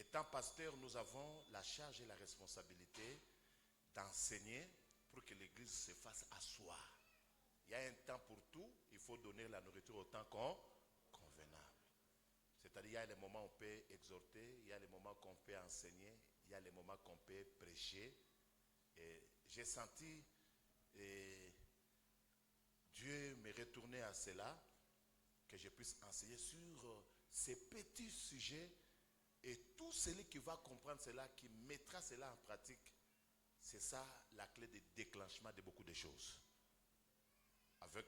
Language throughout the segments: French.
Étant pasteur, nous avons la charge et la responsabilité d'enseigner pour que l'Église se fasse asseoir. Il y a un temps pour tout, il faut donner la nourriture au temps convenable. C'est-à-dire, il y a les moments où on peut exhorter, il y a les moments qu'on peut enseigner, il y a les moments qu'on peut prêcher. Et j'ai senti Dieu me retourner à cela, que je puisse enseigner sur ces petits sujets. Et tout celui qui va comprendre cela, qui mettra cela en pratique, c'est ça la clé de déclenchement de beaucoup de choses. Avec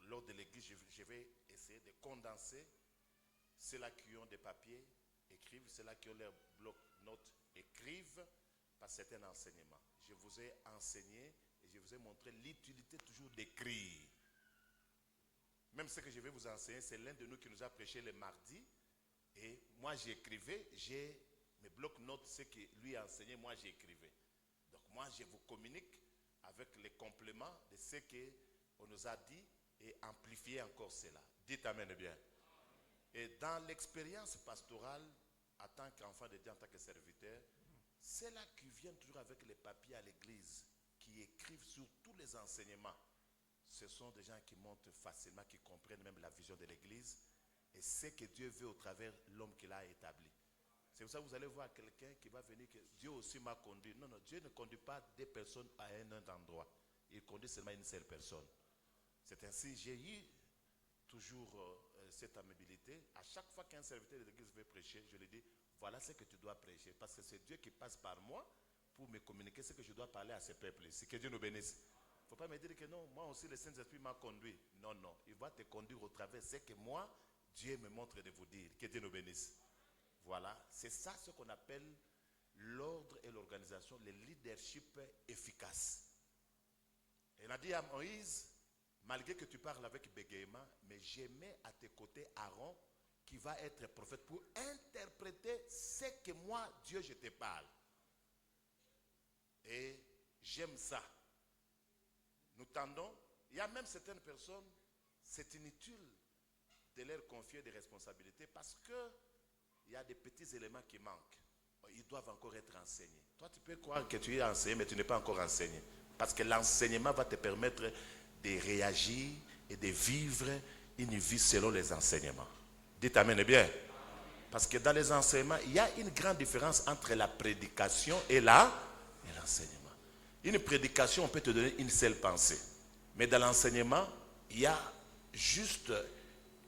lors de l'église, je vais essayer de condenser ceux-là qui ont des papiers, écrivent, ceux-là qui ont leurs blocs-notes, écrivent, par certains enseignements. Je vous ai enseigné et je vous ai montré l'utilité toujours d'écrire. Même ce que je vais vous enseigner, c'est l'un de nous qui nous a prêché le mardi. Et moi j'écrivais, j'ai mes blocs-notes, ce que lui a enseigné, moi j'écrivais. Donc moi je vous communique avec les compléments de ce qu'on nous a dit et amplifier encore cela. Dites amen bien. Et dans l'expérience pastorale, en tant qu'enfant de Dieu, en tant que serviteur, c'est là qui viennent toujours avec les papiers à l'église, qui écrivent sur tous les enseignements. Ce sont des gens qui montent facilement, qui comprennent même la vision de l'église et ce que Dieu veut au travers de l'homme qu'il a établi. C'est pour ça que vous allez voir quelqu'un qui va venir, que Dieu aussi m'a conduit. Non, non, Dieu ne conduit pas des personnes à un autre endroit. Il conduit seulement une seule personne. C'est ainsi, j'ai eu toujours cette amabilité. À chaque fois qu'un serviteur de l'église veut prêcher, je lui dis, voilà ce que tu dois prêcher. Parce que c'est Dieu qui passe par moi pour me communiquer ce que je dois parler à ce peuple ici. Que Dieu nous bénisse. Il ne faut pas me dire que non, moi aussi le Saint-Esprit m'a conduit. Non, non, il va te conduire au travers de ce que moi, Dieu me montre de vous dire. Que Dieu nous bénisse. Voilà, c'est ça ce qu'on appelle l'ordre et l'organisation, le leadership efficace. Il a dit à Moïse, malgré que tu parles avec bégaiement, mais je mets à tes côtés Aaron qui va être prophète pour interpréter ce que moi, Dieu, je te parle. Et j'aime ça. Nous tendons, il y a même certaines personnes, c'est inutile de leur confier des responsabilités parce que il y a des petits éléments qui manquent. Ils doivent encore être enseignés. Toi, tu peux croire que tu es enseigné, mais tu n'es pas encore enseigné. Parce que l'enseignement va te permettre de réagir et de vivre une vie selon les enseignements. Dites amen bien. Parce que dans les enseignements, il y a une grande différence entre la prédication et l'enseignement. Une prédication, on peut te donner une seule pensée. Mais dans l'enseignement, il y a juste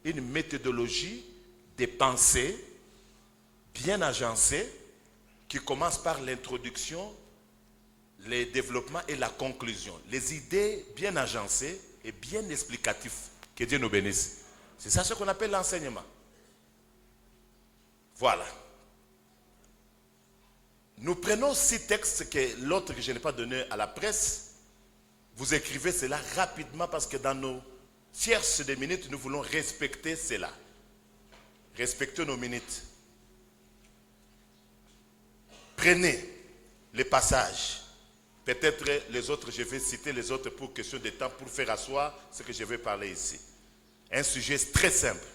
une méthodologie de pensée bien agencée qui commence par l'introduction, le développement et la conclusion. Les idées bien agencées et bien explicatives. Que Dieu nous bénisse. C'est ça ce qu'on appelle l'enseignement. Voilà. Nous prenons 6 textes que l'autre que je n'ai pas donné à la presse. Vous écrivez cela rapidement parce que dans nos tierces de minutes, nous voulons respecter cela. Respecter nos minutes. Prenez les passages. Peut-être les autres, je vais citer les autres pour question de temps, pour faire asseoir ce que je vais parler ici. Un sujet très simple.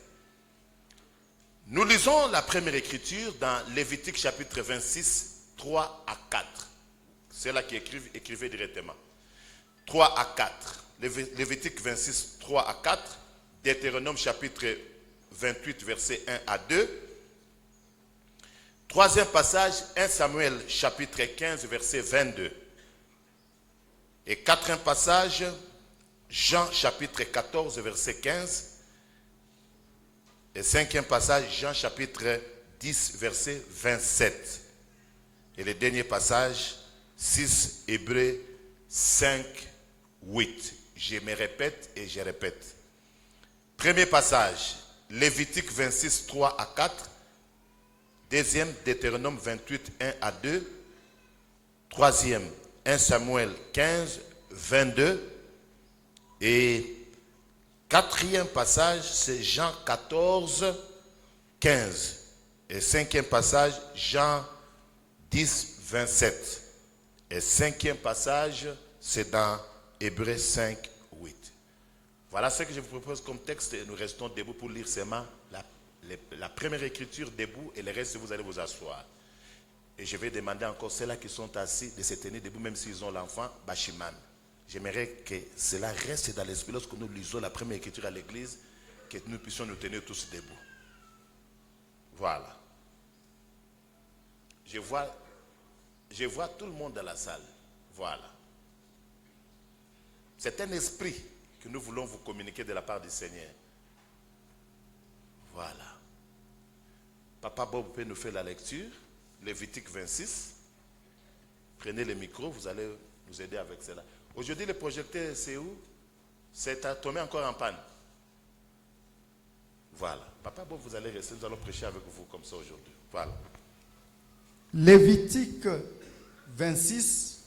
Nous lisons la première écriture dans Lévitique chapitre 26, 3 à 4. C'est là qui écrivez directement. 3 à 4. Lévitique 26, 3 à 4. Deutéronome chapitre 28, verset 1 à 2. Troisième passage, 1 Samuel chapitre 15, verset 22. Et quatrième passage, Jean chapitre 14, verset 15. Et cinquième passage, Jean chapitre 10, verset 27. Et le dernier passage, 6 Hébreux 5, 8. Je me répète et je répète. Premier passage, Lévitique 26, 3 à 4. Deuxième, Deutéronome 28, 1 à 2. Troisième, 1 Samuel 15, 22. Et quatrième passage, c'est Jean 14, 15. Et cinquième passage, Jean 10, 27. Et cinquième passage, c'est dans Hébreux 5, 8. Voilà ce que je vous propose comme texte et nous restons debout pour lire seulement la première écriture debout et le reste, vous allez vous asseoir. Et je vais demander encore ceux-là qui sont assis de se tenir debout, même s'ils ont l'enfant, Bachiman. J'aimerais que cela reste dans l'esprit lorsque nous lisons la première écriture à l'église, que nous puissions nous tenir tous debout. Voilà. Je vois tout le monde dans la salle. Voilà. C'est un esprit que nous voulons vous communiquer de la part du Seigneur. Voilà. Papa Bob peut nous faire la lecture. Lévitique 26. Prenez le micro, vous allez nous aider avec cela. Aujourd'hui, le projecteur, c'est où? C'est tombé encore en panne. Voilà. Papa Bob, vous allez rester, nous allons prêcher avec vous comme ça aujourd'hui. Voilà. Lévitique 26,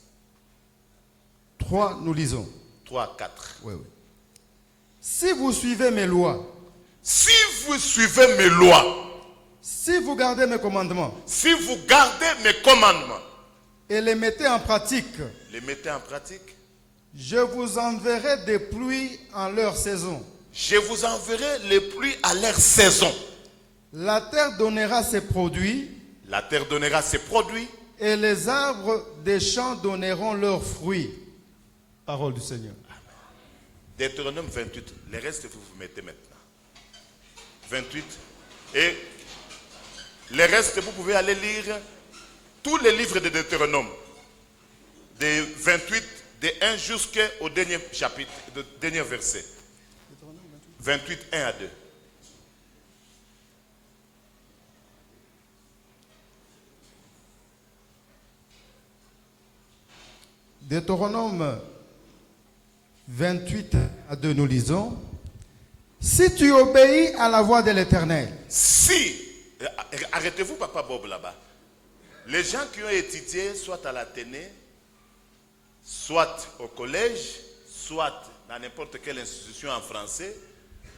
3, nous lisons. 3, 4. Oui, oui. Si vous suivez mes lois, si vous suivez mes lois, si vous gardez mes commandements, si vous gardez mes commandements, et les mettez en pratique, je vous enverrai des pluies en leur saison. Je vous enverrai les pluies à leur saison. La terre donnera ses produits. La terre donnera ses produits. Et les arbres des champs donneront leurs fruits. Parole du Seigneur. Deutéronome 28. Le reste, vous vous mettez maintenant. 28. Et le reste, vous pouvez aller lire tous les livres de Deutéronome. De 28, de 1 jusqu'au dernier chapitre, le dernier verset. 28, 1 à 2. Deutéronome 28 à 2, nous lisons. Si tu obéis à la voix de l'Éternel. Si, arrêtez-vous Papa Bob là-bas. Les gens qui ont étudié soit à l'Athénée, soit au collège, soit dans n'importe quelle institution en français,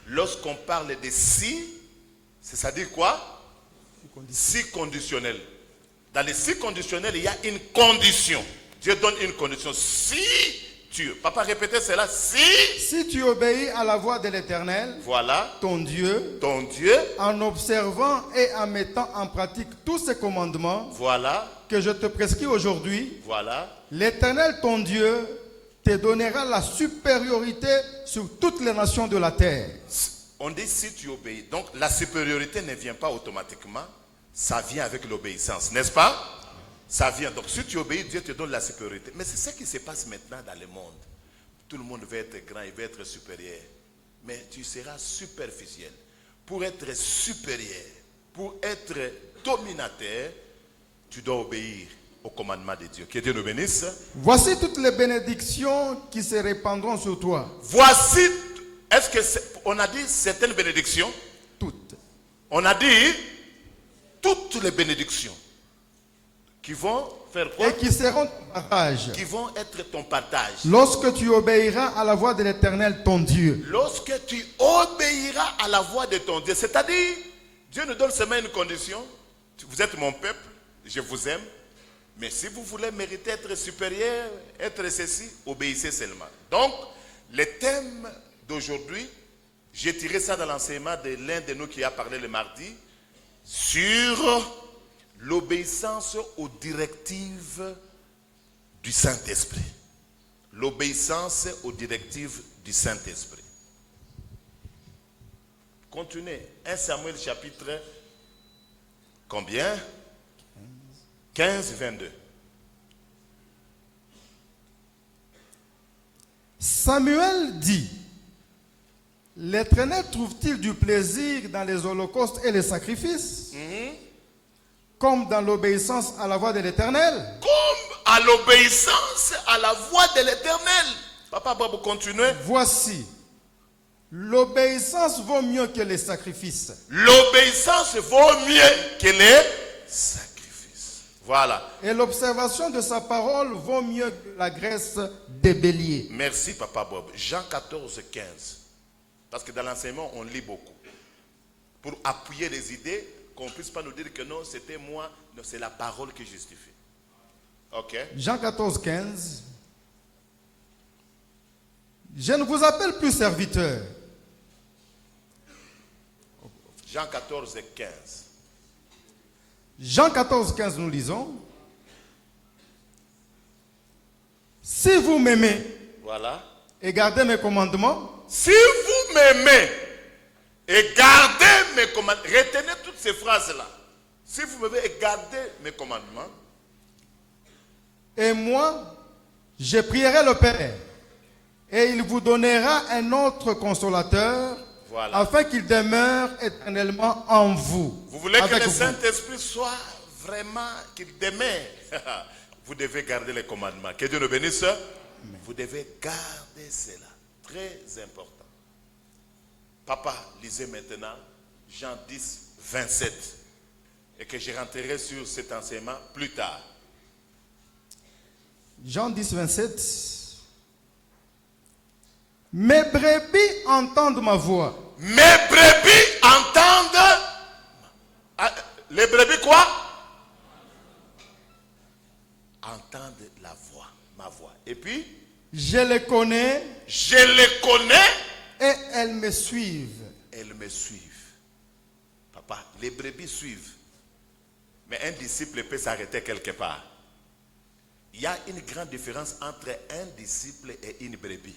lorsqu'on parle de si, c'est-à-dire quoi? Si conditionnel. Dans les si conditionnels, il y a une condition. Dieu donne une condition. Si tu... Papa, répétez cela. Si tu obéis à la voix de l'Éternel, voilà, ton Dieu, en observant et en mettant en pratique tous ses commandements, voilà, que je te prescris aujourd'hui, voilà, l'Éternel, ton Dieu, te donnera la supériorité sur toutes les nations de la terre. On dit si tu obéis. Donc la supériorité ne vient pas automatiquement. Ça vient avec l'obéissance, n'est-ce pas? Ça vient. Donc si tu obéis, Dieu te donne la supériorité. Mais c'est ce qui se passe maintenant dans le monde. Tout le monde veut être grand, il veut être supérieur. Mais tu seras superficiel. Pour être supérieur, pour être dominateur, tu dois obéir au commandement de Dieu. Que Dieu nous bénisse. Voici toutes les bénédictions qui se répandront sur toi. Voici, est-ce que on a dit certaines bénédictions? Toutes. On a dit toutes les bénédictions qui vont faire quoi? Et qui seront ton partage. Qui vont être ton partage. Lorsque tu obéiras à la voix de l'Éternel, ton Dieu. Lorsque tu obéiras à la voix de ton Dieu. C'est-à-dire, Dieu nous donne seulement une condition. Vous êtes mon peuple, je vous aime. Mais si vous voulez mériter être supérieur, être ceci, obéissez seulement. Donc, le thème d'aujourd'hui, j'ai tiré ça dans l'enseignement de l'un de nous qui a parlé le mardi, sur l'obéissance aux directives du Saint-Esprit. L'obéissance aux directives du Saint-Esprit. Continuez. 1 Samuel chapitre combien? 15, 22. Samuel dit, l'Éternel trouve-t-il du plaisir dans les holocaustes et les sacrifices? Comme dans l'obéissance à la voix de l'Éternel? Comme à l'obéissance à la voix de l'Éternel. Papa, vous continuez. Voici, l'obéissance vaut mieux que les sacrifices. L'obéissance vaut mieux que les sacrifices. Voilà. Et l'observation de sa parole vaut mieux que la graisse des béliers. Merci, Papa Bob. Jean 14, 15. Parce que dans l'enseignement, on lit beaucoup. Pour appuyer les idées, qu'on ne puisse pas nous dire que non, c'était moi. Non, c'est la parole qui justifie. Ok. Jean 14, 15. Je ne vous appelle plus serviteur. Jean 14, 15. Jean 14, 15, nous lisons. Si vous m'aimez Voilà. et gardez mes commandements, Si vous m'aimez et gardez mes commandements, retenez toutes ces phrases-là. Si vous m'aimez et gardez mes commandements, et moi, je prierai le Père, et il vous donnera un autre consolateur, voilà. afin qu'il demeure éternellement en vous. Vous voulez que avec le vous. Saint-Esprit soit vraiment, qu'il demeure. Vous devez garder les commandements. Que Dieu nous bénisse. Vous devez garder cela. Très important. Papa, lisez maintenant Jean 10, 27. Et que je rentrerai sur cet enseignement plus tard. Jean 10, 27. Mes brebis entendent ma voix. Mes brebis entendent. Les brebis quoi? Entendent la voix, ma voix. Et puis, Je les connais je les connais. et elles me suivent. Elles me suivent. Papa, les brebis suivent. Mais un disciple peut s'arrêter quelque part. Il y a une grande différence entre un disciple et une brebis.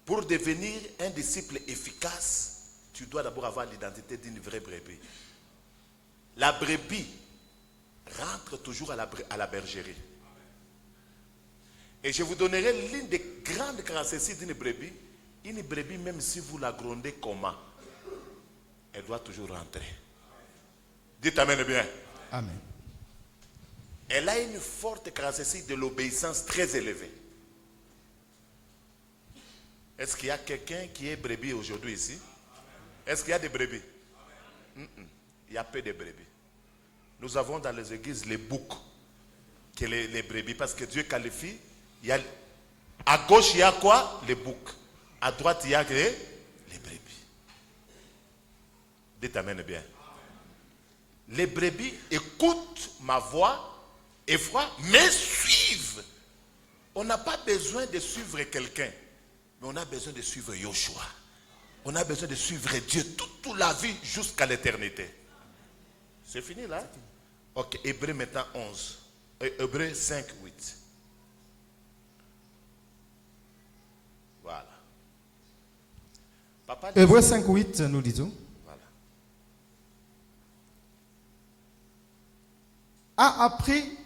Pour devenir un disciple efficace, tu dois d'abord avoir l'identité d'une vraie brebis. La brebis rentre toujours à la bergerie. Et je vous donnerai l'une des grandes caractéristiques d'une brebis. Une brebis, même si vous la grondez comment, elle doit toujours rentrer. Dites amen bien. Amen. Elle a une forte caractéristique de l'obéissance très élevée. Est-ce qu'il y a quelqu'un qui est brebis aujourd'hui ici? Est-ce qu'il y a des brebis? Il y a peu de brebis. Nous avons dans les églises les boucs, que les brebis, parce que Dieu qualifie. Il y a, à gauche, il y a quoi? Les boucs. À droite, il y a les brebis. Dites amen bien. Les brebis écoutent ma voix et mais suivent. On n'a pas besoin de suivre quelqu'un, mais on a besoin de suivre Yoshua. On a besoin de suivre Dieu toute la vie jusqu'à l'éternité. C'est fini là? Ok, Hébreux maintenant 11. Hébreux 5, 8. Voilà. Papa dit, Hébreux 5, 8, nous lisons. voilà. A appris,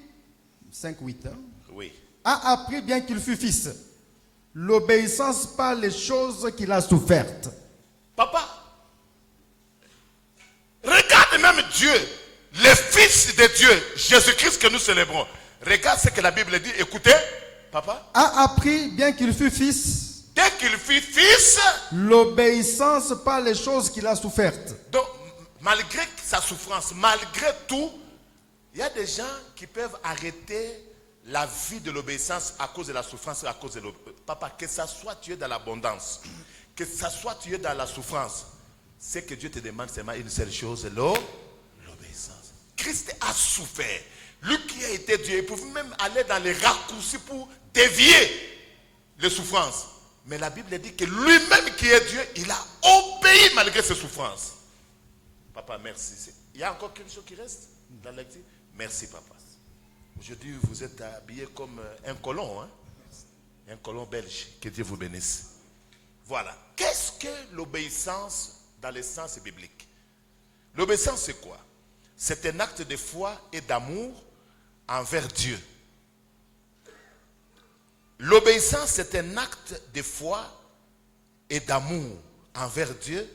5, 8, Oui. a appris bien qu'il fut fils, l'obéissance par les choses qu'il a souffertes. Papa, regarde même Dieu, le Fils de Dieu, Jésus-Christ que nous célébrons. Regarde ce que la Bible dit. Écoutez, papa. A appris bien qu'il fut fils, Dès qu'il fut fils, l'obéissance par les choses qu'il a souffertes. donc malgré sa souffrance, malgré tout, il y a des gens qui peuvent arrêter la vie de l'obéissance à cause de la souffrance, à cause de l'obéissance. Papa, que ça soit tu es dans l'abondance, que ça soit tu es dans la souffrance, c'est que Dieu te demande seulement une seule chose, l'obéissance. Christ a souffert. Lui qui a été Dieu, il pouvait même aller dans les raccourcis pour dévier les souffrances. Mais la Bible dit que lui-même qui est Dieu, il a obéi malgré ses souffrances. Papa, merci. Il y a encore quelque chose qui reste dans la lecture? Merci, papa. Aujourd'hui, vous êtes habillé comme un colon, hein? Un colon belge. Que Dieu vous bénisse. Voilà. Qu'est-ce que l'obéissance dans le sens biblique? L'obéissance, c'est quoi? C'est un acte de foi et d'amour envers Dieu. L'obéissance, c'est un acte de foi et d'amour envers Dieu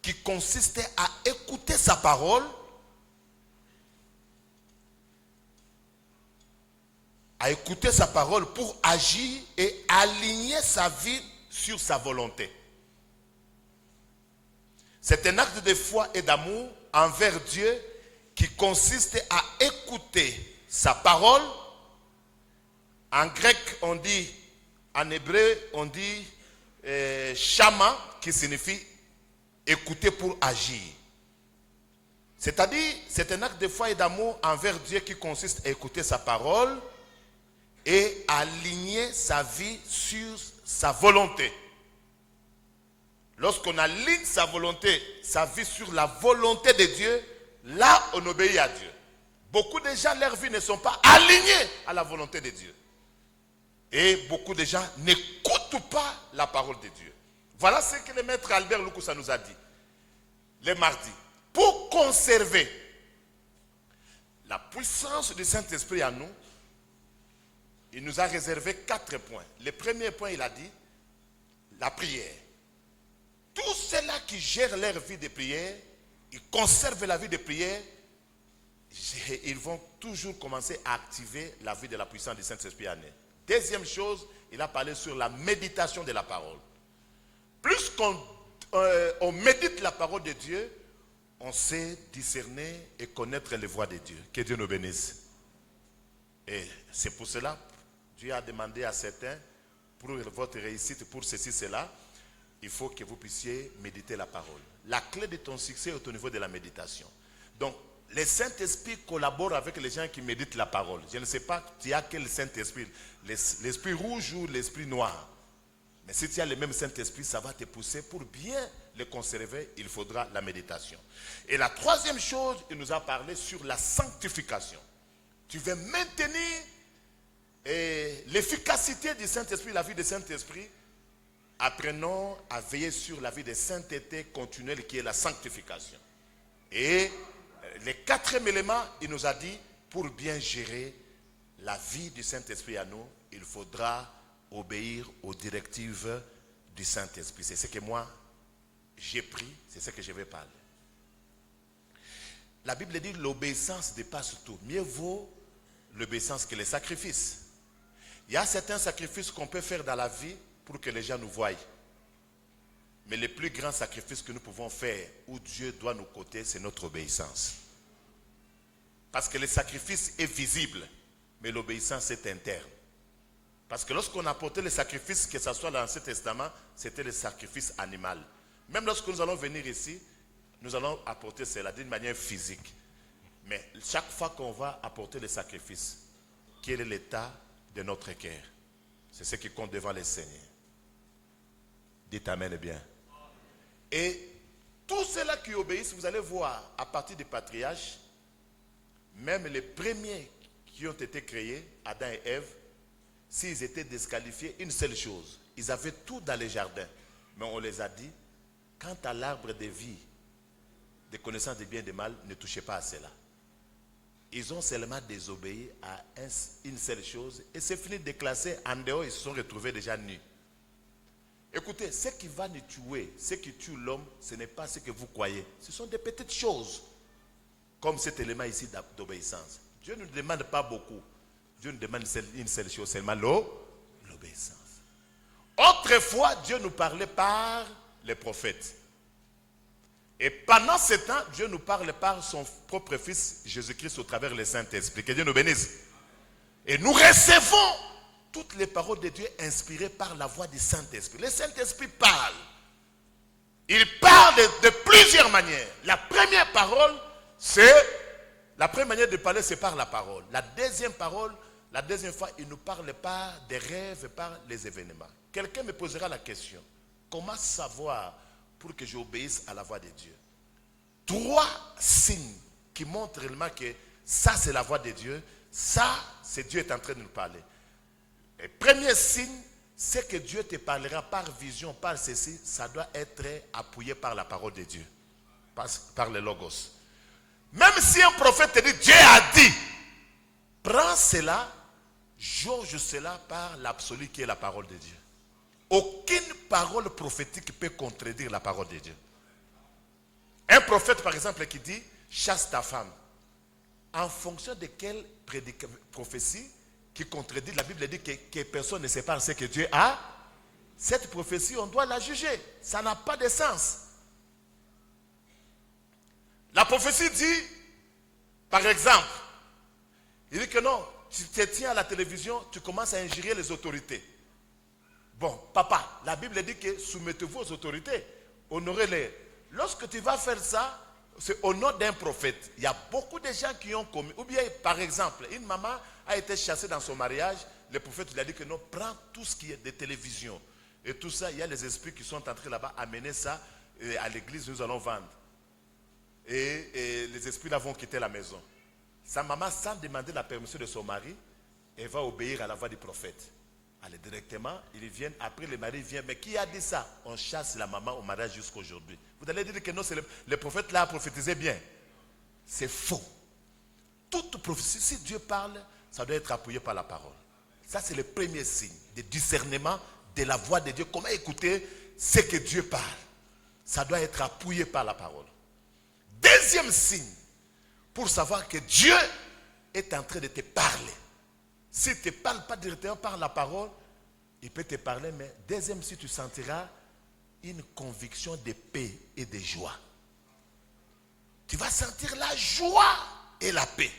qui consiste à écouter sa parole, pour agir et aligner sa vie sur sa volonté. C'est un acte de foi et d'amour envers Dieu qui consiste à écouter sa parole. En grec, on dit, en hébreu, on dit shama, qui signifie écouter pour agir. C'est-à-dire, c'est un acte de foi et d'amour envers Dieu qui consiste à écouter sa parole et à aligner sa vie sur sa volonté. lorsqu'on aligne sa volonté, sa vie sur la volonté de Dieu, là on obéit à Dieu. Beaucoup de gens, leurs vies ne sont pas alignées à la volonté de Dieu. Et beaucoup de gens n'écoutent pas la parole de Dieu. Voilà ce que le maître Albert Lukusa nous a dit le mardi. Pour conserver la puissance du Saint-Esprit en nous, il nous a réservé 4 points. Le premier point, il a dit, la prière. Tous ceux-là qui gèrent leur vie de prière, ils conservent la vie de prière, ils vont toujours commencer à activer la vie de la puissance du Saint-Esprit en eux. Deuxième chose, il a parlé sur la méditation de la parole. Plus qu'on médite la parole de Dieu, on sait discerner et connaître les voies de Dieu. Que Dieu nous bénisse. Et c'est pour cela, Dieu a demandé à certains, pour votre réussite, pour ceci, cela, il faut que vous puissiez méditer la parole. La clé de ton succès est au niveau de la méditation. Donc, le Saint-Esprit collabore avec les gens qui méditent la parole. Je ne sais pas, tu as quel Saint-Esprit, l'esprit rouge ou l'esprit noir. Mais si tu as le même Saint-Esprit, ça va te pousser pour bien le conserver, il faudra la méditation. Et la troisième chose, il nous a parlé sur la sanctification. Tu veux maintenir l'efficacité du Saint-Esprit, la vie du Saint-Esprit. Apprenons à veiller sur la vie de sainteté continuelle qui est la sanctification. Et le quatrième élément, il nous a dit, pour bien gérer la vie du Saint-Esprit à nous, il faudra obéir aux directives du Saint-Esprit. C'est ce que moi, j'ai pris, c'est ce que je vais parler. La Bible dit l'obéissance dépasse tout. Mieux vaut l'obéissance que les sacrifices. Il y a certains sacrifices qu'on peut faire dans la vie pour que les gens nous voient. Mais le plus grand sacrifice que nous pouvons faire, où Dieu doit nous coter, c'est notre obéissance. Parce que le sacrifice est visible, mais l'obéissance est interne. Parce que lorsqu'on apportait les sacrifices, que ce soit dans l'Ancien Testament, c'était le sacrifice animal. Même lorsque nous allons venir ici, nous allons apporter cela d'une manière physique. Mais chaque fois qu'on va apporter les sacrifices, quel est l'état de notre cœur? C'est ce qui compte devant le Seigneur. Dites Amen bien. Et tous ceux-là qui obéissent, vous allez voir, à partir des patriarches, même les premiers qui ont été créés, Adam et Ève, s'ils étaient disqualifiés, une seule chose, ils avaient tout dans les jardins. Mais on les a dit, quant à l'arbre de vie, de connaissance du bien et du mal, ne touchez pas à cela. Ils ont seulement désobéi à une seule chose, et c'est fini de classer en dehors, ils se sont retrouvés déjà nus. Écoutez, ce qui va nous tuer, ce qui tue l'homme, ce n'est pas ce que vous croyez. Ce sont des petites choses, comme cet élément ici d'obéissance. Dieu ne nous demande pas beaucoup. Dieu nous demande une seule chose, seulement l'obéissance. Autrefois, Dieu nous parlait par les prophètes. Et pendant ce temps, Dieu nous parle par son propre Fils, Jésus-Christ, au travers du Saint-Esprit. Que Dieu nous bénisse. Et nous recevons toutes les paroles de Dieu inspirées par la voix du Saint-Esprit. Le Saint-Esprit parle. Il parle de plusieurs manières. La première parole, la première manière de parler, c'est par la parole. La deuxième parole, la deuxième fois, il nous parle par des rêves, par les événements. Quelqu'un me posera la question, comment savoir pour que j'obéisse à la voix de Dieu? 3 signes qui montrent réellement que ça, c'est la voix de Dieu. Ça, c'est Dieu est en train de nous parler. Le premier signe, c'est que Dieu te parlera par vision, par ceci. Ça doit être appuyé par la parole de Dieu, par le Logos. Même si un prophète te dit, Dieu a dit, prends cela, jauge cela par l'absolu qui est la parole de Dieu. Aucune parole prophétique peut contredire la parole de Dieu. Un prophète, par exemple, qui dit, chasse ta femme. En fonction de quelle prophétie qui contredit, la Bible dit que personne ne sait pas ce que Dieu a. Cette prophétie, on doit la juger. Ça n'a pas de sens. La prophétie dit, par exemple, il dit que non, tu te tiens à la télévision, tu commences à injurier les autorités. Bon, papa, la Bible dit que soumettez-vous aux autorités, honorez-les. Lorsque tu vas faire ça, c'est au nom d'un prophète. Il y a beaucoup de gens qui ont commis. Ou bien, par exemple, une maman a été chassée dans son mariage. Le prophète lui a dit que non, prends tout ce qui est de télévision. Et tout ça, il y a les esprits qui sont entrés là-bas, amener ça à l'église, nous allons vendre. Et les esprits là vont quitter la maison. Sa maman, sans demander la permission de son mari, elle va obéir à la voix du prophète. Allez, directement, ils viennent, après le mari vient, mais qui a dit ça? On chasse la maman au mariage jusqu'à aujourd'hui. Vous allez dire que non, c'est le prophète là a prophétisé bien. C'est faux. Toute prophétie, si Dieu parle, ça doit être appuyé par la parole. Ça, c'est le premier signe de discernement de la voix de Dieu. Comment écouter ce que Dieu parle? Ça doit être appuyé par la parole. Deuxième signe, pour savoir que Dieu est en train de te parler. S'il ne te parle pas directement par la parole, il peut te parler, mais deuxième signe, tu sentiras une conviction de paix et de joie. Tu vas sentir la joie et la paix.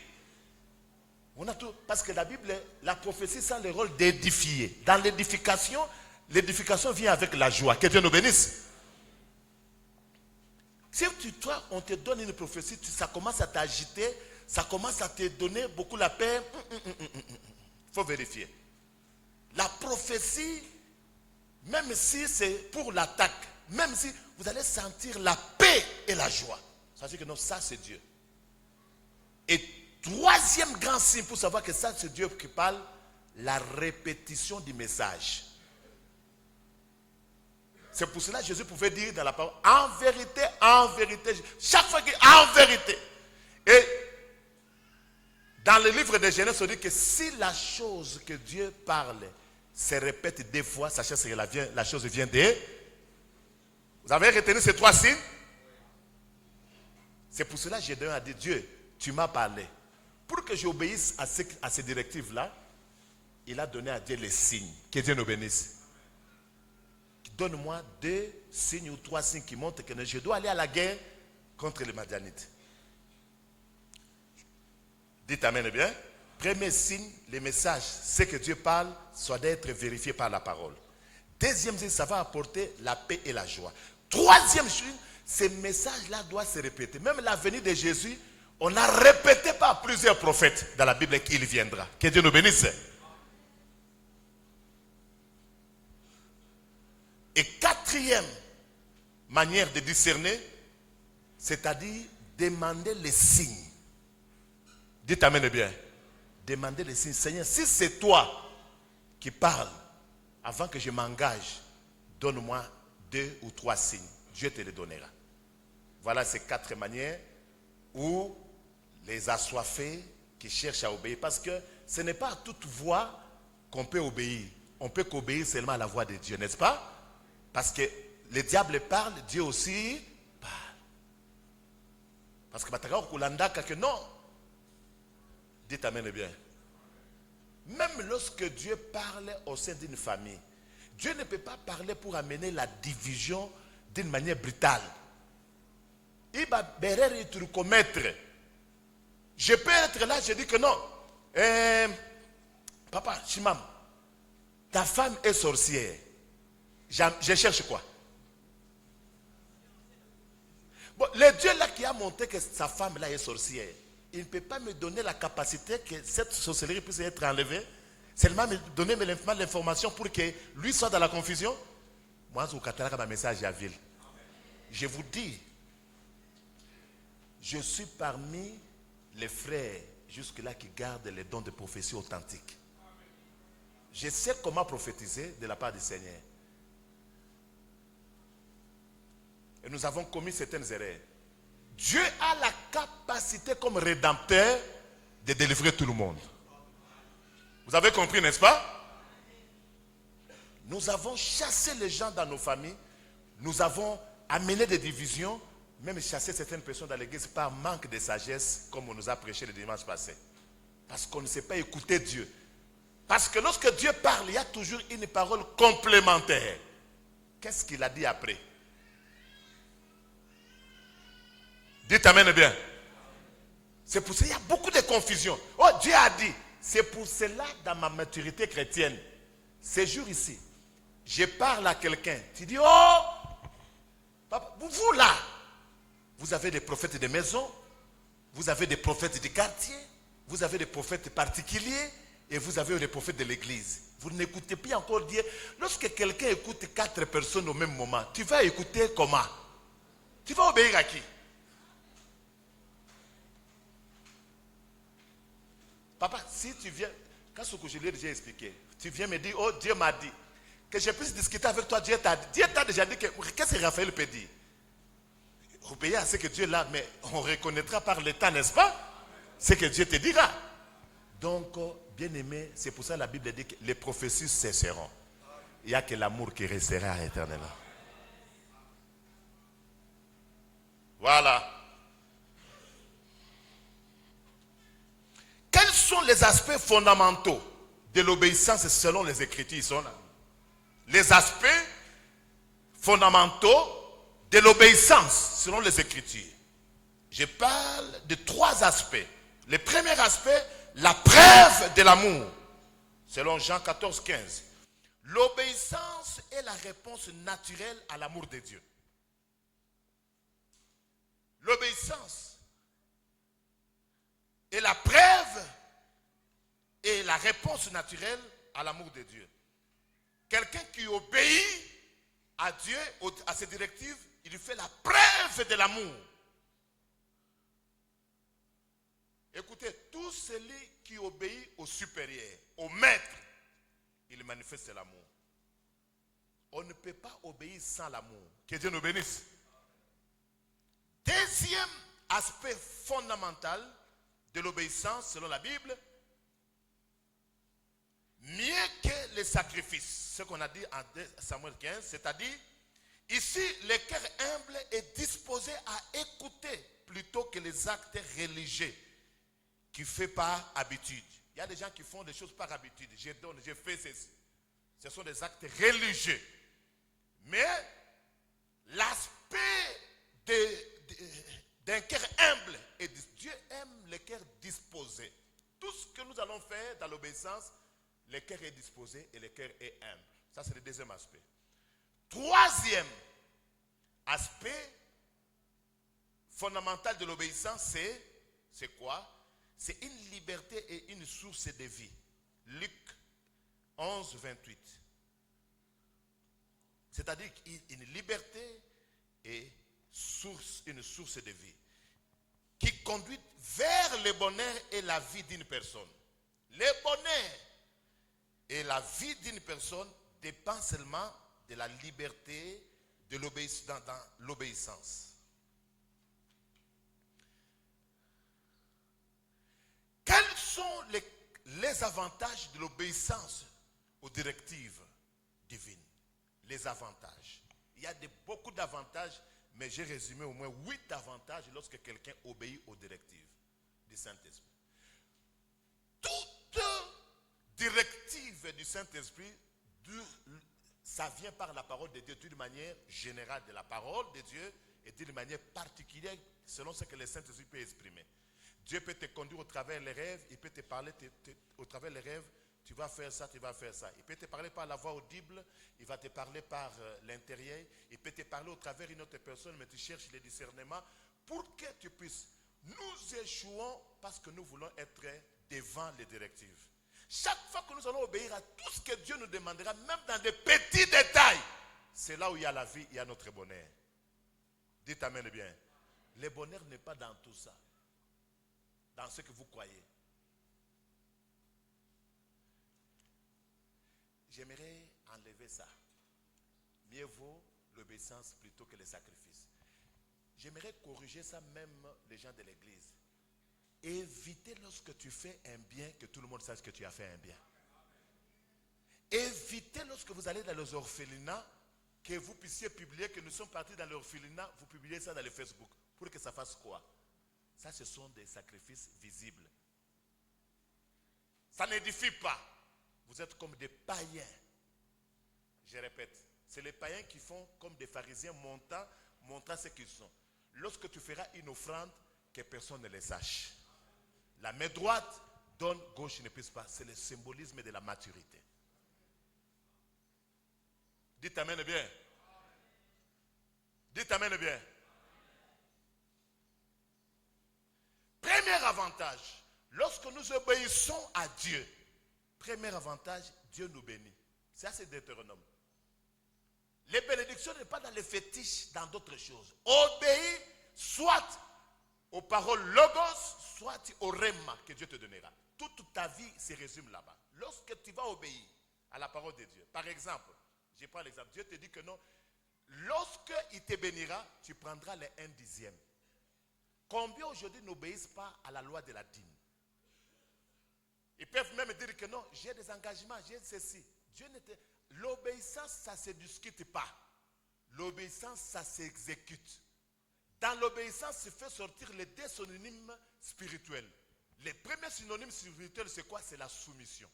On a tout, parce que la Bible, la prophétie, ça a le rôle d'édifier. Dans l'édification vient avec la joie. Que Dieu nous bénisse. Si toi, on te donne une prophétie, ça commence à t'agiter, ça commence à te donner beaucoup la paix. Il faut vérifier. La prophétie, même si c'est pour l'attaque, même si vous allez sentir la paix et la joie. Ça veut dire que non, ça c'est Dieu. Et troisième grand signe pour savoir que ça c'est Dieu qui parle, la répétition du message. C'est pour cela que Jésus pouvait dire dans la parole, en vérité, chaque fois qu'il en vérité. Et dans le livre de Genèse, on dit que si la chose que Dieu parle se répète deux fois, sachez que la chose vient de... Vous avez retenu ces trois signes? C'est pour cela que Gédéon a dit, Dieu, tu m'as parlé. Pour que j'obéisse à ces directives-là, il a donné à Dieu les signes. Que Dieu nous bénisse. Donne-moi 2 signes ou 3 signes qui montrent que je dois aller à la guerre contre les Madianites. Dites amen bien. Premier signe, les messages, ce que Dieu parle, soit d'être vérifié par la parole. Deuxième signe, ça va apporter la paix et la joie. Troisième signe, ces messages-là doivent se répéter. Même la venue de Jésus, on a répété par plusieurs prophètes dans la Bible qu'il viendra. Que Dieu nous bénisse. Et quatrième manière de discerner, c'est-à-dire demander les signes. Dites amen bien. Demandez les signes. Seigneur, si c'est toi qui parles, avant que je m'engage, donne-moi 2 ou 3 signes. Dieu te les donnera. Voilà ces 4 manières où les assoiffés qui cherchent à obéir. Parce que ce n'est pas à toute voix qu'on peut obéir. On peut qu'obéir seulement à la voix de Dieu, n'est-ce pas? Parce que le diable parle, Dieu aussi parle. Parce que non. Dites amen bien. Même lorsque Dieu parle au sein d'une famille, Dieu ne peut pas parler pour amener la division d'une manière brutale. Il va te commettre. Je peux être là, je dis que non. Papa, Chimam, ta femme est sorcière. Je cherche quoi? Bon, le Dieu là qui a montré que sa femme là est sorcière, il ne peut pas me donner la capacité que cette sorcellerie puisse être enlevée, seulement me donner l'information pour que lui soit dans la confusion. Moi, je vous ma message à ville. Je vous dis, je suis parmi les frères jusque-là qui gardent les dons de prophétie authentiques. Je sais comment prophétiser de la part du Seigneur. Et nous avons commis certaines erreurs. Dieu a la capacité comme rédempteur de délivrer tout le monde. Vous avez compris, n'est-ce pas? Nous avons chassé les gens dans nos familles. Nous avons amené des divisions. Même chassé certaines personnes dans l'église par manque de sagesse, comme on nous a prêché le dimanche passé. Parce qu'on ne sait pas écouter Dieu. Parce que lorsque Dieu parle, il y a toujours une parole complémentaire. Qu'est-ce qu'il a dit après? Dites amen bien. C'est pour ça qu'il y a beaucoup de confusion. Oh, Dieu a dit. C'est pour cela, dans ma maturité chrétienne, ces jours ici, je parle à quelqu'un. Tu dis, oh, papa, vous là, vous avez des prophètes de maison, vous avez des prophètes du quartier, vous avez des prophètes particuliers et vous avez des prophètes de l'église. Vous n'écoutez plus encore dire. Lorsque quelqu'un écoute 4 personnes au même moment, tu vas écouter comment? Tu vas obéir à qui? Papa, si tu viens, quand ce que je l'ai déjà expliqué, tu viens me dire, oh Dieu m'a dit, que je puisse discuter avec toi, Dieu t'a dit. Dieu t'a déjà dit, qu'est-ce que Raphaël peut dire? Obéir à ce que Dieu l'a, mais on reconnaîtra par l'état, n'est-ce pas? Ce que Dieu te dira. Donc, bien aimé, c'est pour ça que la Bible dit que les prophéties cesseront. Il n'y a que l'amour qui restera éternellement. Voilà. Quels sont les aspects fondamentaux de l'obéissance selon les Écritures? Ils sont là. Les aspects fondamentaux de l'obéissance selon les Écritures. Je parle de 3 aspects. Le premier aspect, la preuve de l'amour. Selon Jean 14, 15. L'obéissance est la réponse naturelle à l'amour de Dieu. L'obéissance est la preuve et la réponse naturelle à l'amour de Dieu. Quelqu'un qui obéit à Dieu, à ses directives, il lui fait la preuve de l'amour. Écoutez, tout celui qui obéit au supérieur, au maître, il manifeste l'amour. On ne peut pas obéir sans l'amour. Que Dieu nous bénisse. Deuxième aspect fondamental de l'obéissance selon la Bible, mieux que les sacrifices, ce qu'on a dit en Samuel 15, c'est-à-dire, ici, le cœur humble est disposé à écouter plutôt que les actes religieux qui fait par habitude. Il y a des gens qui font des choses par habitude. Je donne, je fais ceci. Ce sont des actes religieux. Mais l'aspect d'un cœur humble, et Dieu aime le cœur disposé. Tout ce que nous allons faire dans l'obéissance, le cœur est disposé et le cœur est humble. Ça, c'est le deuxième aspect. Troisième aspect fondamental de l'obéissance, c'est quoi? C'est une liberté et une source de vie. Luc 11, 28. C'est-à-dire une liberté et une source de vie qui conduit vers le bonheur et la vie d'une personne. Le bonheur et la vie d'une personne dépend seulement de la liberté de dans l'obéissance. Quels sont les avantages de l'obéissance aux directives divines? Les avantages. Il y a beaucoup d'avantages, mais j'ai résumé au moins 8 avantages lorsque quelqu'un obéit aux directives du Saint-Esprit. Toute directive du Saint-Esprit, ça vient par la parole de Dieu d'une manière générale de la parole de Dieu et d'une manière particulière selon ce que le Saint-Esprit peut exprimer. Dieu peut te conduire au travers des rêves, il peut te parler au travers des rêves, tu vas faire ça, tu vas faire ça. Il peut te parler par la voix audible, il va te parler par l'intérieur, il peut te parler au travers d'une autre personne, mais tu cherches le discernement pour que tu puisses. Nous échouons parce que nous voulons être devant les directives. Chaque fois que nous allons obéir à tout ce que Dieu nous demandera, même dans des petits détails, c'est là où il y a la vie, il y a notre bonheur. Dites amen bien. Le bonheur n'est pas dans tout ça. Dans ce que vous croyez. J'aimerais enlever ça. Mieux vaut l'obéissance plutôt que les sacrifices. J'aimerais corriger ça même les gens de l'église. Évitez lorsque tu fais un bien que tout le monde sache que tu as fait un bien. Évitez lorsque vous allez dans les orphelinats que vous puissiez publier que nous sommes partis dans l'orphelinat, vous publiez ça dans le Facebook. Pour que ça fasse quoi? Ça, ce sont des sacrifices visibles. Ça n'édifie pas. Vous êtes comme des païens. Je répète, c'est les païens qui font comme des pharisiens montrant ce qu'ils sont. Lorsque tu feras une offrande, que personne ne le sache. La main droite donne, gauche ne puisse pas. C'est le symbolisme de la maturité. Dites amen bien. Dites amen bien. Premier avantage, lorsque nous obéissons à Dieu, premier avantage, Dieu nous bénit. Ça, c'est Deutéronome. Les bénédictions n'est pas dans les fétiches, dans d'autres choses. Obéis soit aux paroles logos, soit au rhéma que Dieu te donnera. Toute ta vie se résume là-bas. Lorsque tu vas obéir à la parole de Dieu, par exemple, je prends l'exemple, Dieu te dit que non, lorsqu'il te bénira, tu prendras les 1/10. Combien aujourd'hui n'obéissent pas à la loi de la dîme? Ils peuvent même dire que non, j'ai des engagements, j'ai ceci. L'obéissance, ça ne se discute pas. L'obéissance, ça s'exécute. Dans l'obéissance, il fait sortir les deux synonymes spirituels. Les premiers synonymes spirituels, c'est quoi? C'est la soumission.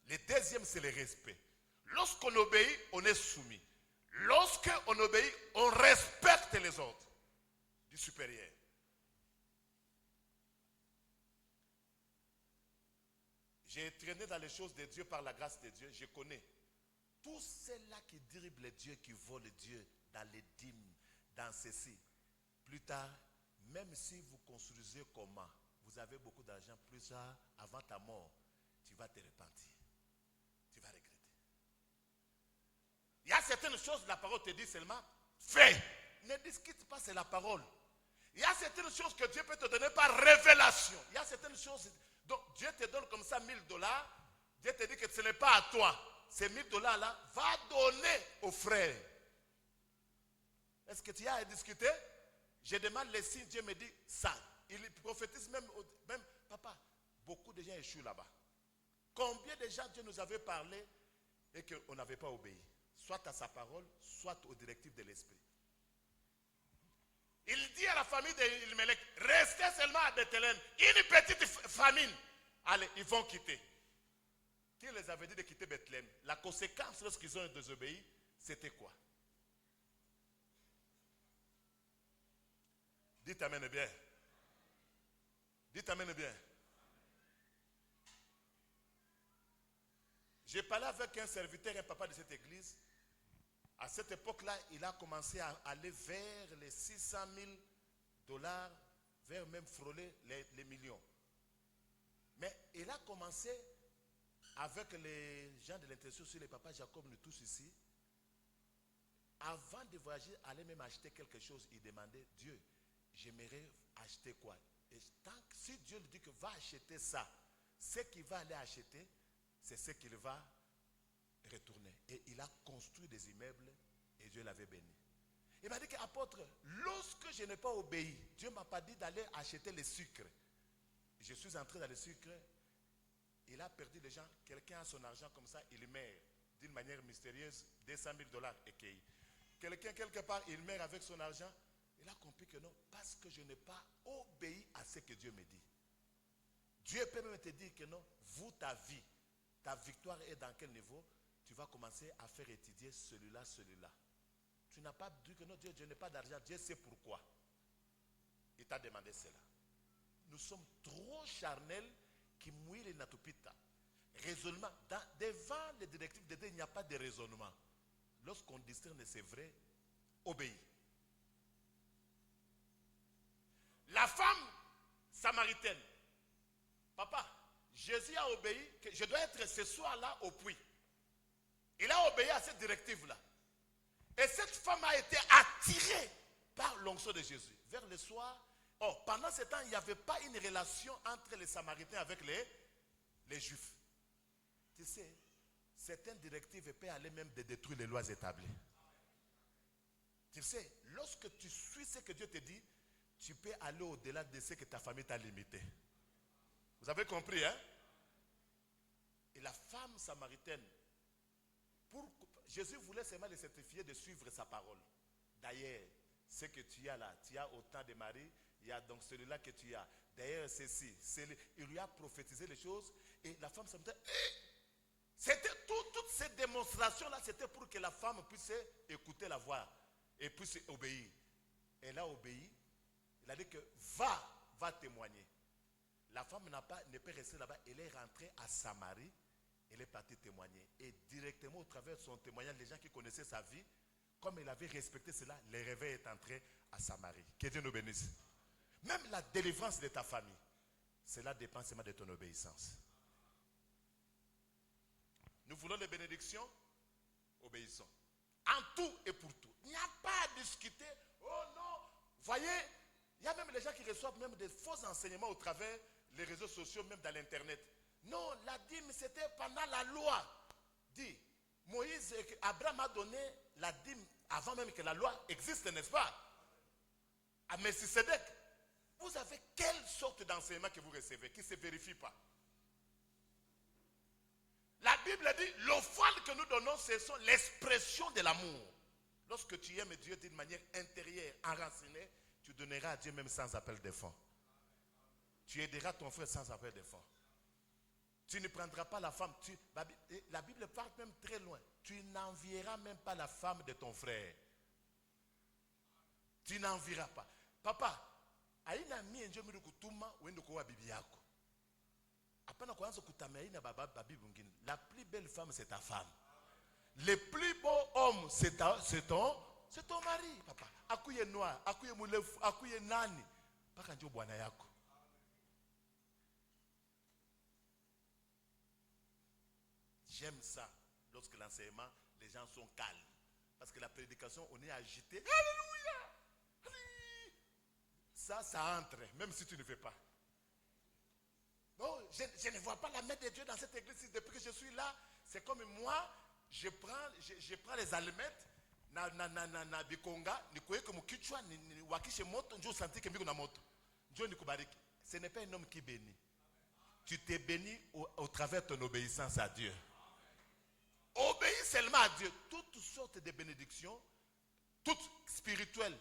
Le deuxième, c'est le respect. Lorsqu'on obéit, on est soumis. Lorsqu'on obéit, on respecte les ordres du supérieur. J'ai traîné dans les choses de Dieu par la grâce de Dieu. Je connais tous ceux-là qui dribblent Dieu, qui volent Dieu dans les dîmes, dans ceci. Plus tard, même si vous construisez comment, vous avez beaucoup d'argent, plus tard, avant ta mort, tu vas te repentir. Tu vas regretter. Il y a certaines choses, la parole te dit seulement, fais. Ne discute pas, c'est la parole. Il y a certaines choses que Dieu peut te donner par révélation. Il y a certaines choses, donc Dieu te donne comme ça $1000. Dieu te dit que ce n'est pas à toi. Ces $1000 là, va donner aux frères. Est-ce que tu as à discuter? Je demande les signes, Dieu me dit ça. Il prophétise même, papa, beaucoup de gens échouent là-bas. Combien de gens Dieu nous avait parlé et qu'on n'avait pas obéi? Soit à sa parole, soit aux directives de l'esprit. Il dit à la famille d'Elimelech, restez seulement à Bethléem, une petite famine. Allez, ils vont quitter. Qui les avait dit de quitter Bethléem? La conséquence lorsqu'ils ont désobéi, c'était quoi? Dites amen bien. Dites amen bien. J'ai parlé avec un serviteur, un papa de cette église. À cette époque-là, il a commencé à aller vers les $600,000, vers même frôler les millions. Mais il a commencé avec les gens de l'intercession sur les papas Jacob, nous tous ici. Avant de voyager, aller même acheter quelque chose, il demandait, Dieu, j'aimerais acheter quoi? Et si Dieu lui dit que va acheter ça, ce qu'il va aller acheter, c'est ce qu'il va retourner. Et il a construit des immeubles et Dieu l'avait béni. Il m'a dit qu'apôtre, lorsque je n'ai pas obéi, Dieu ne m'a pas dit d'aller acheter le sucre. Je suis entré dans le sucre, il a perdu les gens. Quelqu'un a son argent comme ça, il meurt d'une manière mystérieuse, $200,000 écueillis. Quelqu'un quelque part, il meurt avec son argent. Il a compris que non, parce que je n'ai pas obéi à ce que Dieu me dit. Dieu peut même te dire que non, vous, ta vie, ta victoire est dans quel niveau? Tu vas commencer à faire étudier celui-là, celui-là. Tu n'as pas dit que non, Dieu, je n'ai pas d'argent. Dieu sait pourquoi. Il t'a demandé cela. Nous sommes trop charnels qui mouillent les natupita. Raisonnement. Devant les directives de Dieu, il n'y a pas de raisonnement. Lorsqu'on discerne, c'est vrai, obéis. La femme samaritaine. Papa, Jésus a obéi que je dois être ce soir-là au puits. Il a obéi à cette directive-là. Et cette femme a été attirée par l'onction de Jésus. Vers le soir, pendant ce temps, il n'y avait pas une relation entre les Samaritains avec les Juifs. Tu sais, certaines directives peuvent aller même de détruire les lois établies. Tu sais, lorsque tu suis ce que Dieu te dit, tu peux aller au-delà de ce que ta famille t'a limité. Vous avez compris, hein? Et la femme samaritaine, Jésus voulait seulement les certifier de suivre sa parole. D'ailleurs, ce que tu as là, tu as autant de maris, il y a donc celui-là que tu as. D'ailleurs, ceci, il lui a prophétisé les choses et la femme samaritaine, c'était toutes ces démonstrations-là, c'était pour que la femme puisse écouter la voix et puisse obéir. Elle a obéi, il a dit que va témoigner. La femme ne peut rester là-bas, elle est rentrée à Samarie, elle est partie témoigner. Et directement au travers de son témoignage, les gens qui connaissaient sa vie, comme elle avait respecté cela, le réveil est entré à Samarie. Que Dieu nous bénisse. Même la délivrance de ta famille, cela dépend seulement de ton obéissance. Nous voulons les bénédictions, obéissons. En tout et pour tout. Il n'y a pas à discuter. Oh non. Voyez, il y a même les gens qui reçoivent même des faux enseignements au travers les réseaux sociaux, même dans l'internet. Non, la dîme, c'était pendant la loi. Dit, Moïse, Abraham a donné la dîme avant même que la loi existe, n'est-ce pas? À Melchisédek. Vous avez quelle sorte d'enseignement que vous recevez qui ne se vérifie pas? La Bible dit, l'offrande que nous donnons, ce sont l'expression de l'amour. Lorsque tu aimes Dieu d'une manière intérieure, enracinée, tu donneras à Dieu même sans appel de fonds. Tu aideras ton frère sans appel de fonds. Tu ne prendras pas la femme. La Bible parle même très loin. Tu n'envieras même pas la femme de ton frère. Tu n'envieras pas. Papa, aina mi enjo mi kutuma uende kwa bibi yako. Hapana kuanza kutamia babi mwingine. La plus belle femme c'est ta femme. Le plus beau homme c'est ton mari, papa. Akuye noir, akuye mulefu, akuye nani. Paka njo bwana yako. J'aime ça lorsque l'enseignement, les gens sont calmes. Parce que la prédication, on est agité. Alléluia! Ça entre, même si tu ne veux pas. Non, je ne vois pas la main de Dieu dans cette église. Depuis que je suis là, c'est comme moi, je prends les allumettes, na bikonga, ni koye comme kichwa, ni wakishe moto, njo senti que mbiko na moto. Njo ni kubariki. Ce n'est pas un homme qui bénit. Tu t'es béni au travers de ton obéissance à Dieu. Obéis seulement à Dieu. Toutes sortes de bénédictions, toutes spirituelles,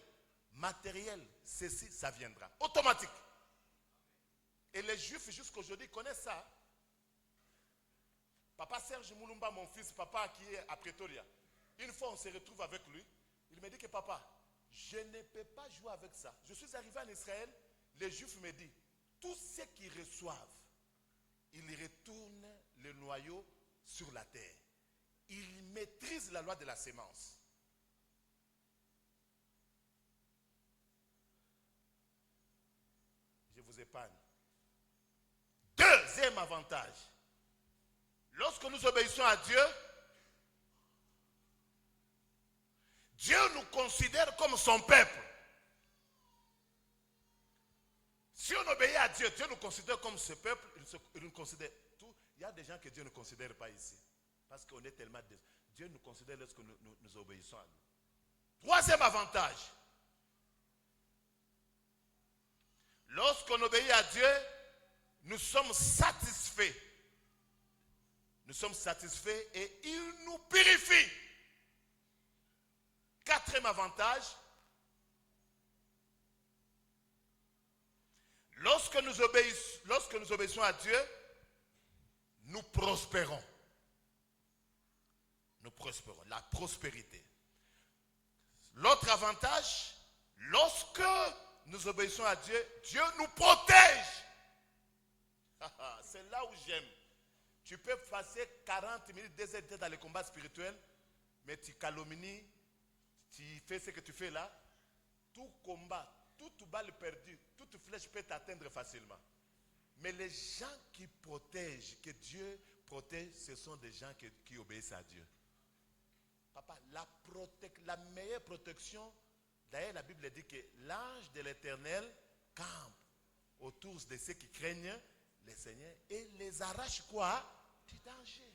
matérielles, ceci, ça viendra. Automatique. Et les Juifs jusqu'aujourd'hui connaissent ça. Papa Serge Moulumba, mon fils, papa qui est à Pretoria. Une fois on se retrouve avec lui, il me dit que papa, je ne peux pas jouer avec ça. Je suis arrivé en Israël, les Juifs me disent, tous ceux qui reçoivent, ils retournent le noyau sur la terre. Ils maîtrisent la loi de la sémence. Je vous épargne. Deuxième avantage. Lorsque nous obéissons à Dieu, Dieu nous considère comme son peuple. Si on obéit à Dieu, Dieu nous considère comme ce peuple, il nous considère tout. Il y a des gens que Dieu ne considère pas ici. Parce qu'on est tellement... Dieu nous considère lorsque nous obéissons à lui. Troisième avantage. Lorsqu'on obéit à Dieu, nous sommes satisfaits. Nous sommes satisfaits et il nous purifie. Quatrième avantage. Lorsque nous obéissons à Dieu, nous prospérons. Nous prospérons. La prospérité. L'autre avantage, lorsque nous obéissons à Dieu, Dieu nous protège. C'est là où j'aime. Tu peux passer 40 minutes, 2 heures dans les combats spirituels, mais tu calomnies, tu fais ce que tu fais là. Tout combat, toute balle perdue, toute flèche peut t'atteindre facilement. Mais les gens qui protègent, que Dieu protège, ce sont des gens qui obéissent à Dieu. Papa, la meilleure protection, d'ailleurs la Bible dit que l'ange de l'Éternel campe autour de ceux qui craignent le Seigneur et les arrache quoi? Du danger.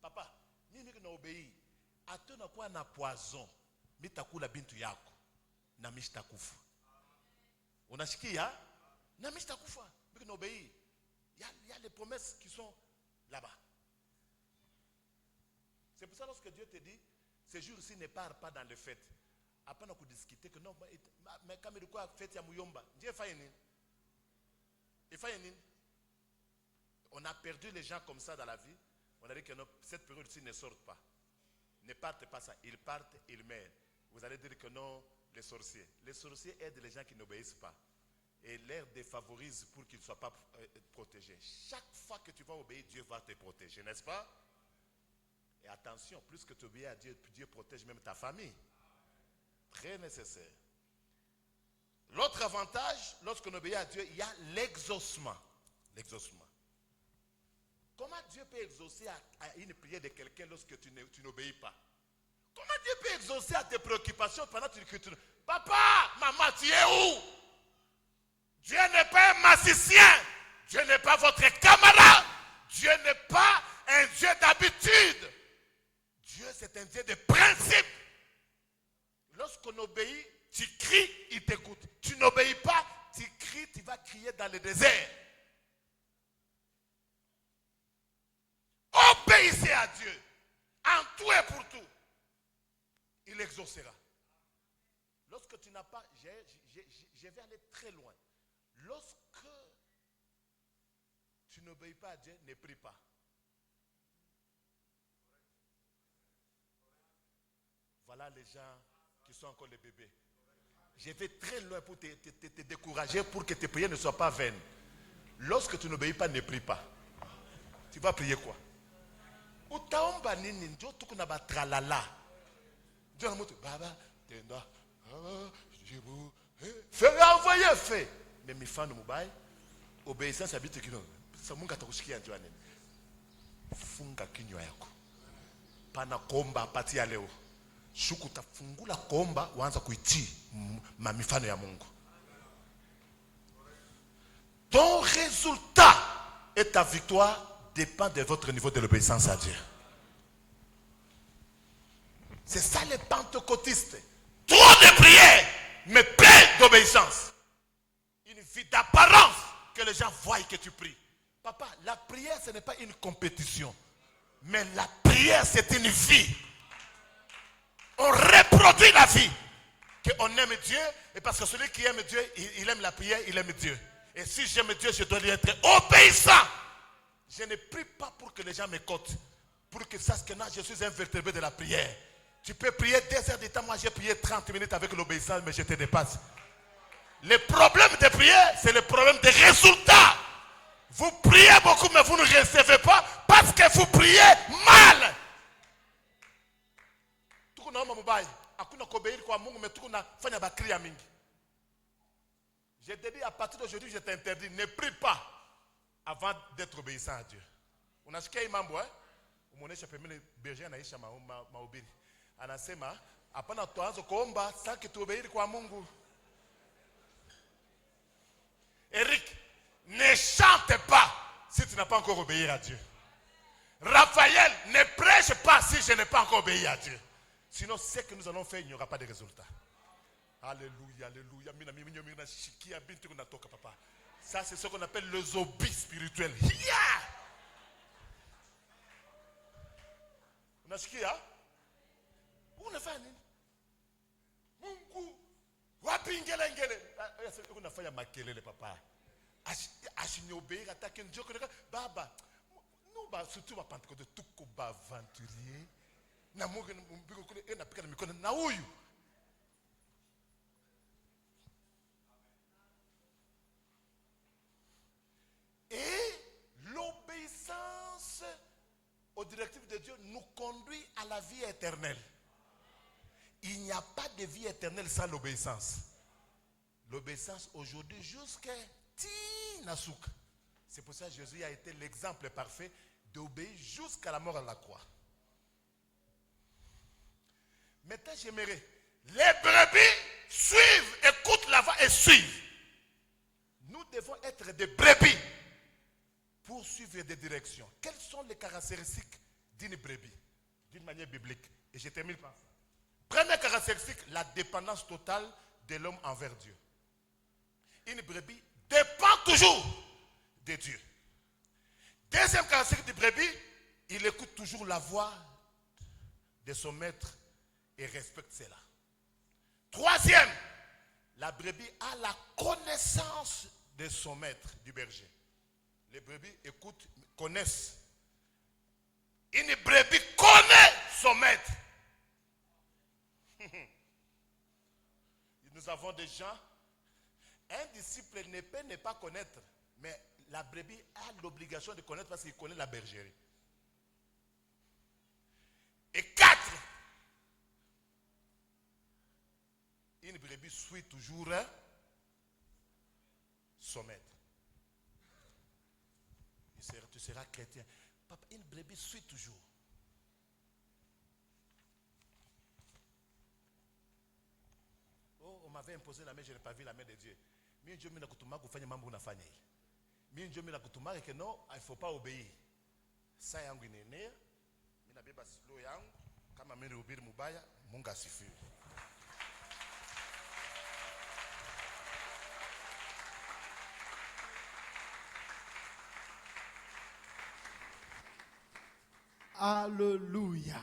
Papa, mimi na obéi, atona kwa na poison, mitakula bintu yako, na mishtakufa. Unashikia? Na mishtakufa. Mimi na obéi. Il y a les promesses qui sont là-bas. C'est pour ça lorsque Dieu te dit, ce jour-ci ne part pas dans les fêtes. Après, on a discuté que non, mais quand il y a fête à Muyomba, Dieu fait une. On a perdu les gens comme ça dans la vie. On a dit que non, cette période-ci ne sort pas. Ne partent pas ça. Ils partent, ils meurent. Vous allez dire que non, les sorciers. Les sorciers aident les gens qui n'obéissent pas. Et les défavorisent pour qu'ils ne soient pas protégés. Chaque fois que tu vas obéir, Dieu va te protéger, n'est-ce pas? Et attention, plus que tu obéis à Dieu, Dieu protège même ta famille. Très nécessaire. L'autre avantage, lorsqu'on obéit à Dieu, il y a l'exaucement. L'exaucement. Comment Dieu peut exaucer à une prière de quelqu'un lorsque tu n'obéis pas? Comment Dieu peut exaucer à tes préoccupations pendant que tu... Papa, maman, tu es où? Dieu n'est pas un magicien. Dieu n'est pas votre camarade. Dieu n'est pas un Dieu d'habitude. Dieu, c'est un Dieu de principe. Lorsqu'on obéit, tu cries, il t'écoute. Tu n'obéis pas, tu cries, tu vas crier dans le désert. Obéissez à Dieu, en tout et pour tout. Il exaucera. Lorsque tu n'as pas, je vais aller très loin. Lorsque tu n'obéis pas à Dieu, ne prie pas. Voilà les gens qui sont encore les bébés. Je vais très loin pour te décourager, pour que tes prières ne soient pas vaines. Lorsque tu n'obéis pas, ne prie pas. Tu vas prier quoi? Utaomba nini ndio tuko na batralala. Dieu na moto baba tenda jibu fais envoyer fait. Mais mifano mubai obéissance habite kino. Sasa Mungu atakushikia ndio nini? Funga kinywa yako. Pana kuomba pati ya leo. Shuku utafungula kuomba uanza kuitii mamifano ya Mungu. Ton résultat et ta victoire dépend de votre niveau de l'obéissance à Dieu. C'est ça les pentecôtistes. Trop de prières, mais peu d'obéissance. Une vie d'apparence que les gens voient que tu pries. Papa, la prière ce n'est pas une compétition. Mais la prière c'est une vie. On reproduit la vie. Qu'on aime Dieu. Et parce que celui qui aime Dieu, il aime la prière, il aime Dieu. Et si j'aime Dieu, je dois lui être obéissant. Je ne prie pas pour que les gens m'écoutent. Pour qu'ils sachent que non, je suis un vertébré de la prière. Tu peux prier 2 heures de temps. Moi, j'ai prié 30 minutes avec l'obéissance, mais je te dépasse. Le problème de prière, c'est le problème des résultats. Vous priez beaucoup, mais vous ne recevez pas parce que vous priez mal. Je te dis, à partir d'aujourd'hui, je t'interdis, ne prie pas avant d'être obéissant à Dieu. Unasikia mambo umuonesha pembeni berger anaisha mahubiri. Anasema hapana tuanze kuomba saki tuobeiri kwa Mungu. Eric, ne chante pas si tu n'as pas encore obéi à Dieu. Raphaël, ne prêche pas si je n'ai pas encore obéi à Dieu. Sinon, ce que nous allons faire, il n'y aura pas de résultat. Alléluia, alléluia. Ça, c'est ce qu'on appelle le zombie spirituel. Unasikia? Unafanya nini? Mungu wapi ngele? Unafanya makelele papa. Ashinyobeira atake njoo kwa baba. Nous ba surtout ba Pentecôte tuko ba aventurier. Na Mungu mbiko kule enapika na mikono na huyu. Et l'obéissance aux directives de Dieu nous conduit à la vie éternelle. Il n'y a pas de vie éternelle sans l'obéissance. L'obéissance aujourd'hui jusqu'à Tinasuk. C'est pour ça que Jésus a été l'exemple parfait d'obéir jusqu'à la mort à la croix. Maintenant, j'aimerais les brebis suivent, écoutent la voix et suivent. Nous devons être des brebis pour suivre des directions. Quelles sont les caractéristiques d'une brebis, d'une manière biblique? Et je termine par ça. Première caractéristique, la dépendance totale de l'homme envers Dieu. Une brebis dépend toujours de Dieu. Deuxième caractéristique du brebis, il écoute toujours la voix de son maître et respecte cela. Troisième, la brebis a la connaissance de son maître, du berger. Les brebis écoutent, connaissent. Une brebis connaît son maître. Nous avons des gens, un disciple ne peut ne pas connaître, mais la brebis a l'obligation de connaître parce qu'il connaît la bergerie. Et 4, une brebis suit toujours son maître. Tu seras chrétien. Papa, une brebis suit toujours. Oh, on m'avait imposé la main, je n'ai pas vu la main de Dieu. Mimi Dieu m'a kutuma kufanya mambo unafanya hili. Mimi Dieu m'a kutuma que non, il faut pas obéir. Ça yangu inenea, mimi nabeba slow yangu kama mimi hubiri mubaya, Mungu asifiwe. Alléluia.